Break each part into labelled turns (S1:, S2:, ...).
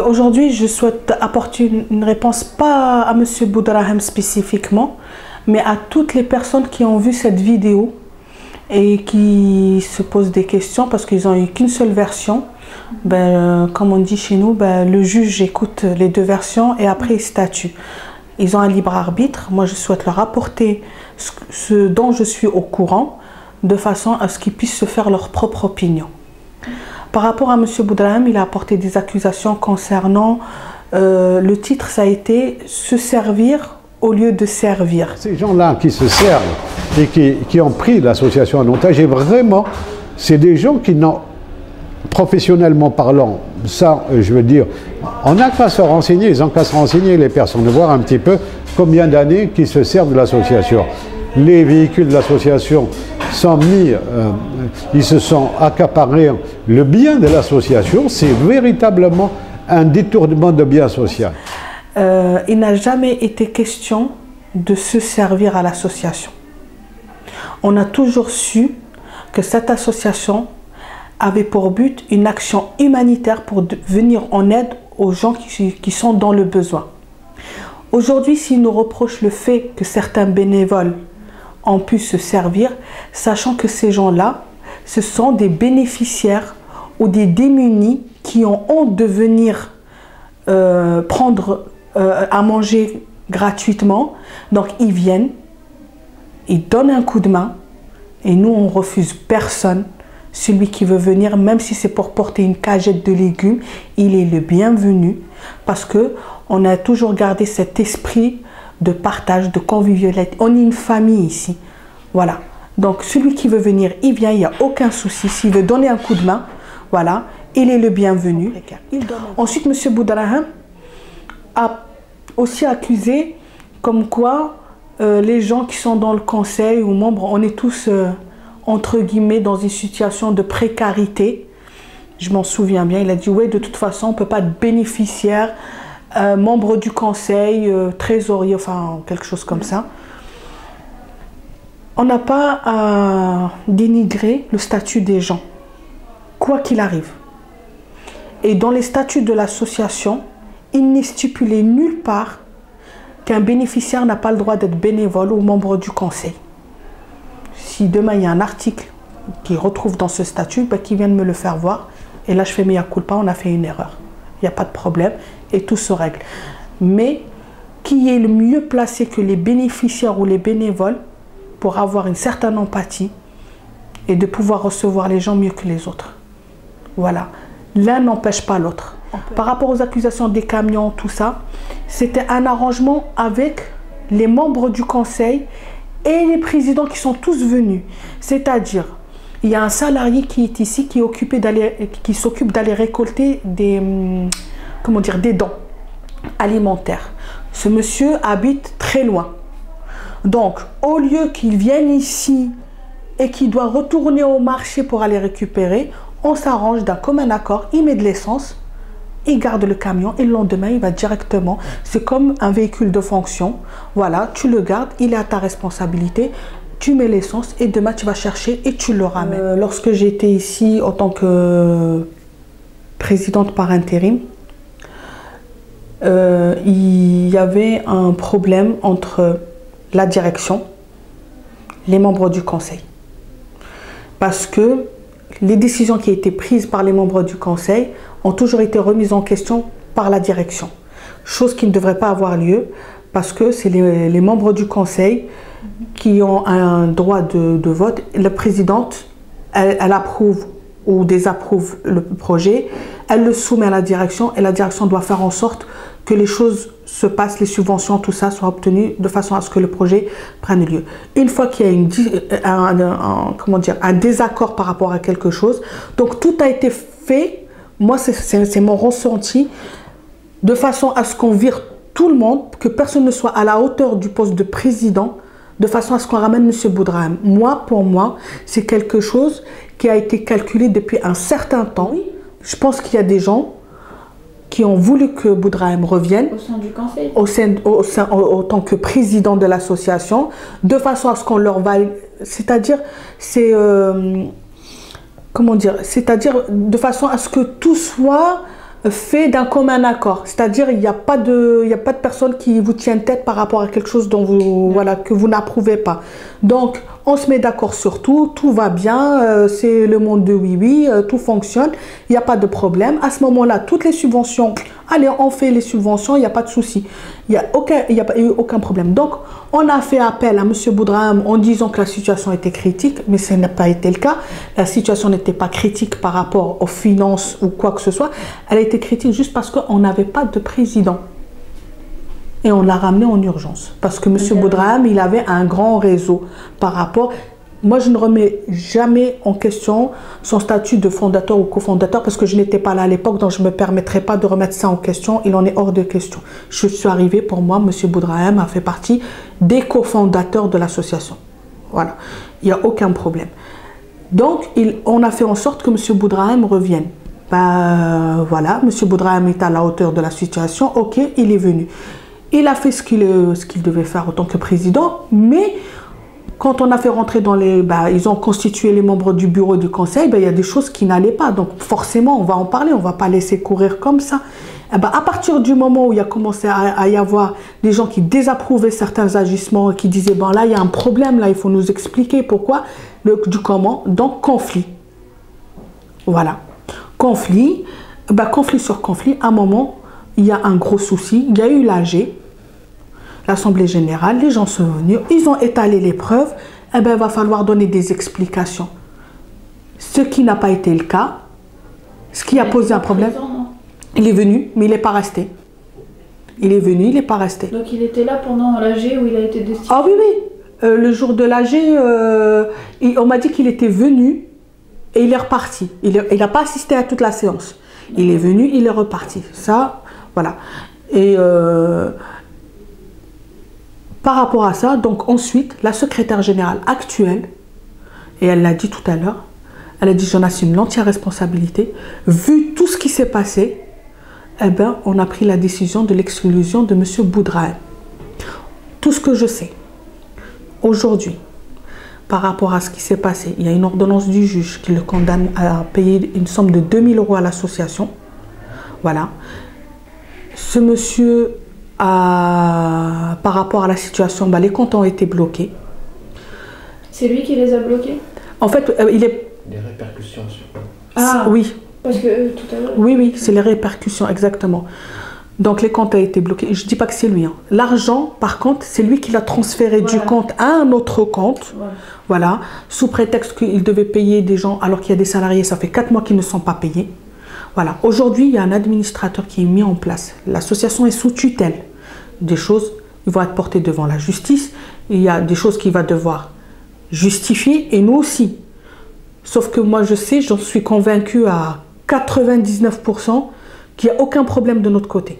S1: Aujourd'hui, je souhaite apporter une réponse pas à M. Boudraham spécifiquement, mais à toutes les personnes qui ont vu cette vidéo et qui se posent des questions parce qu'ils n'ont eu qu'une seule version. Comme on dit chez nous, le juge écoute les deux versions et après il statue. Ils ont un libre arbitre. Moi, je souhaite leur apporter ce dont je suis au courant de façon à ce qu'ils puissent se faire leur propre opinion. Par rapport à M. Boudraham, il a apporté des accusations concernant le titre, ça a été « se servir au lieu de servir ». Ces gens-là qui se servent et qui ont pris l'association en otage, et vraiment, c'est des gens qui n'ont, professionnellement parlant, ça, je veux dire, on n'a qu'à se renseigner, ils ont qu'à se renseigner les personnes, de voir un petit peu combien d'années qui se servent de l'association. Les véhicules de l'association sont mis, ils se sont accaparés le bien de l'association, c'est véritablement un détournement de bien social. Il n'a jamais été question de se servir à l'association. On a toujours su que cette association avait pour but une action humanitaire pour venir en aide aux gens qui sont dans le besoin. Aujourd'hui, s'il nous reproche le fait que certains bénévoles ont pu se servir, sachant que ces gens-là, ce sont des bénéficiaires ou des démunis qui ont honte de venir prendre à manger gratuitement. Donc ils viennent, ils donnent un coup de main et nous on refuse personne. Celui qui veut venir, même si c'est pour porter une cagette de légumes, il est le bienvenu parce que on a toujours gardé cet esprit de partage, de convivialité. On est une famille ici. Voilà. Donc, celui qui veut venir, il vient, il n'y a aucun souci. S'il veut donner un coup de main, voilà, il est le bienvenu. Ensuite, M. Boudraham a aussi accusé comme quoi les gens qui sont dans le conseil ou membres, on est tous, entre guillemets, dans une situation de précarité. Je m'en souviens bien. Il a dit, oui, de toute façon, on ne peut pas être bénéficiaire, membre du conseil, trésorier, enfin quelque chose comme ça. On n'a pas à dénigrer le statut des gens, quoi qu'il arrive. Et dans les statuts de l'association, il n'est stipulé nulle part qu'un bénéficiaire n'a pas le droit d'être bénévole ou membre du conseil. Si demain il y a un article qui retrouve dans ce statut, qu'il vienne me le faire voir. Et là je fais mea culpa, on a fait une erreur. Il n'y a pas de problème et tout se règle. Mais qui est le mieux placé que les bénéficiaires ou les bénévoles pour avoir une certaine empathie et de pouvoir recevoir les gens mieux que les autres. Voilà. L'un n'empêche pas l'autre. Par rapport aux accusations des camions, tout ça, c'était un arrangement avec les membres du conseil et les présidents qui sont tous venus. C'est-à-dire, il y a un salarié qui est ici, qui s'occupe d'aller récolter des dons alimentaires. Ce monsieur habite très loin. Donc, au lieu qu'il vienne ici et qu'il doit retourner au marché pour aller récupérer, on s'arrange d'un commun accord, il met de l'essence, il garde le camion et le lendemain, il va directement. C'est comme un véhicule de fonction. Voilà, tu le gardes, il est à ta responsabilité. Tu mets l'essence et demain, tu vas chercher et tu le ramènes. Lorsque j'étais ici en tant que présidente par intérim, il y avait un problème entre la direction, les membres du conseil. Parce que les décisions qui étaient prises par les membres du conseil ont toujours été remises en question par la direction. Chose qui ne devrait pas avoir lieu parce que c'est les membres du conseil qui ont un droit de vote. La présidente, elle approuve ou désapprouve le projet. elle le soumet à la direction et la direction doit faire en sorte que les choses se passent, les subventions, tout ça soit obtenu de façon à ce que le projet prenne lieu. Une fois qu'il y a un désaccord par rapport à quelque chose, donc tout a été fait, moi c'est mon ressenti, de façon à ce qu'on vire tout le monde, que personne ne soit à la hauteur du poste de président, de façon à ce qu'on ramène M. Boudraham. Moi, pour moi, c'est quelque chose qui a été calculé depuis un certain temps. Je pense qu'il y a des gens qui ont voulu que Boudraham revienne
S2: au sein du conseil,
S1: en tant que président de l'association, de façon à ce qu'on leur valide, c'est-à-dire, comment dire, c'est-à-dire de façon à ce que tout soit fait d'un commun accord, c'est-à-dire il n'y a pas de personne qui vous tienne tête par rapport à quelque chose dont vous, voilà, que vous n'approuvez pas. Donc on se met d'accord sur tout, tout va bien, c'est le monde de oui, tout fonctionne, il n'y a pas de problème. À ce moment-là, toutes les subventions, allez, on fait les subventions, il n'y a pas de souci, il n'y a eu aucun problème. Donc on a fait appel à M. Boudraham en disant que la situation était critique, mais ce n'a pas été le cas. La situation n'était pas critique par rapport aux finances ou quoi que ce soit, elle a été critique juste parce qu'on n'avait pas de président. Et on l'a ramené en urgence. Parce que M. Boudraham, il avait un grand réseau par rapport... Moi, je ne remets jamais en question son statut de fondateur ou cofondateur parce que je n'étais pas là à l'époque, donc je ne me permettrai pas de remettre ça en question. Il en est hors de question. Je suis arrivée, pour moi, M. Boudraham a fait partie des cofondateurs de l'association. Voilà. Il n'y a aucun problème. Donc, on a fait en sorte que M. Boudraham revienne. Ben, voilà, M. Boudraham est à la hauteur de la situation. Ok, il est venu. Il a fait ce qu'il devait faire en tant que président, mais quand on a fait rentrer dans les... ils ont constitué les membres du bureau du conseil, il y a des choses qui n'allaient pas. Donc forcément, on va en parler, on ne va pas laisser courir comme ça. À partir du moment où il y a commencé à y avoir des gens qui désapprouvaient certains agissements, qui disaient, là, il y a un problème, là, il faut nous expliquer pourquoi, du comment, donc conflit. Voilà. Conflit, conflit sur conflit, à un moment... Il y a un gros souci, il y a eu l'AG, l'Assemblée Générale, les gens sont venus, ils ont étalé les preuves, il va falloir donner des explications. Ce qui n'a pas été le cas, ce qui a posé un problème, il est venu, mais il n'est pas resté. Il est venu, il n'est pas resté.
S2: Donc il était là pendant l'AG où il a été destitué?
S1: Ah oui, oui. Le jour de l'AG, on m'a dit qu'il était venu et il est reparti. Il n'a pas assisté à toute la séance. Il est venu, il est reparti. Ça... Voilà. Et par rapport à ça, donc ensuite, la secrétaire générale actuelle, et elle l'a dit tout à l'heure, elle a dit j'en assume l'entière responsabilité. Vu tout ce qui s'est passé, on a pris la décision de l'exclusion de M. Boudraham. Tout ce que je sais aujourd'hui, par rapport à ce qui s'est passé, il y a une ordonnance du juge qui le condamne à payer une somme de 2 000 € à l'association. Voilà. Ce monsieur, par rapport à la situation, les comptes ont été bloqués.
S2: C'est lui qui les a bloqués?
S1: En fait, il est...
S3: Les répercussions sur...
S2: Ah,
S1: oui.
S2: Parce que tout à l'heure...
S1: Oui, oui, c'est les répercussions, exactement. Donc les comptes ont été bloqués. Je ne dis pas que c'est lui. Hein. L'argent, par contre, c'est lui qui l'a transféré du compte à un autre compte. Voilà. Sous prétexte qu'il devait payer des gens alors qu'il y a des salariés. Ça fait 4 mois qu'ils ne sont pas payés. Voilà. Aujourd'hui, il y a un administrateur qui est mis en place. L'association est sous tutelle. Des choses, ils vont être portées devant la justice. Il y a des choses qu'il va devoir justifier et nous aussi. Sauf que moi, je sais, j'en suis convaincue à 99% qu'il n'y a aucun problème de notre côté.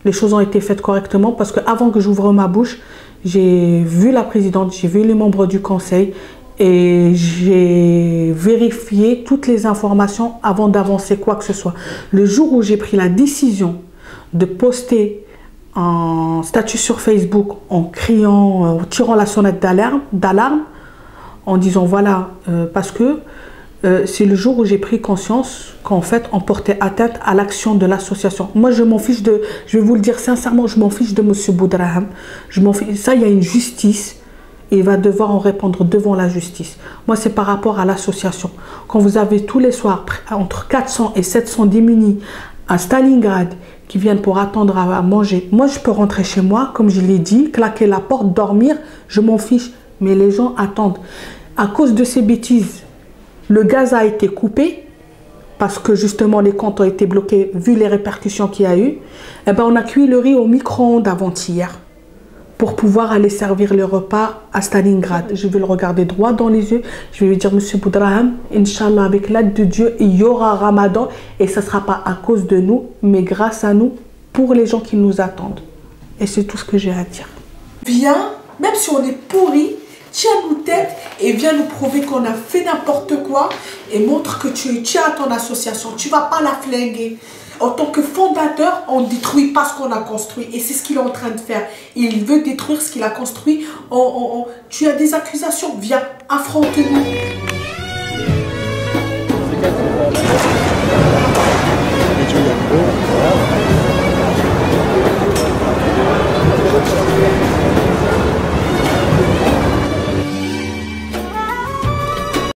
S1: Les choses ont été faites correctement parce qu'avant que j'ouvre ma bouche, j'ai vu la présidente, j'ai vu les membres du conseil et j'ai vérifié toutes les informations avant d'avancer quoi que ce soit. Le jour où j'ai pris la décision de poster un statut sur Facebook en criant, en tirant la sonnette d'alarme, en disant voilà, parce que c'est le jour où j'ai pris conscience qu'en fait on portait atteinte à l'action de l'association. Moi je m'en fiche de, je vais vous le dire sincèrement, je m'en fiche de M. Boudraham. Je m'en fiche, ça il y a une justice et il va devoir en répondre devant la justice. Moi c'est par rapport à l'association. Quand vous avez tous les soirs entre 400 et 700 démunis à Stalingrad qui viennent pour attendre à manger, moi je peux rentrer chez moi, comme je l'ai dit, claquer la porte, dormir, je m'en fiche. Mais les gens attendent. À cause de ces bêtises, le gaz a été coupé. parce que justement les comptes ont été bloqués vu les répercussions qu'il y a eu, eh ben, on a cuit le riz au micro-ondes avant-hier pour pouvoir aller servir le repas à Stalingrad. Je vais le regarder droit dans les yeux. Je vais lui dire, Monsieur Boudraham, Inch'Allah, avec l'aide de Dieu, il y aura Ramadan. Et ce ne sera pas à cause de nous, mais grâce à nous, pour les gens qui nous attendent. Et c'est tout ce que j'ai à dire.
S3: Viens, même si on est pourri, tiens-nous tête et viens nous prouver qu'on a fait n'importe quoi. Et montre que tu tiens à ton association. Tu ne vas pas la flinguer. En tant que fondateur, on ne détruit pas ce qu'on a construit. Et c'est ce qu'il est en train de faire. Il veut détruire ce qu'il a construit. Tu as des accusations. Viens, affronte-nous.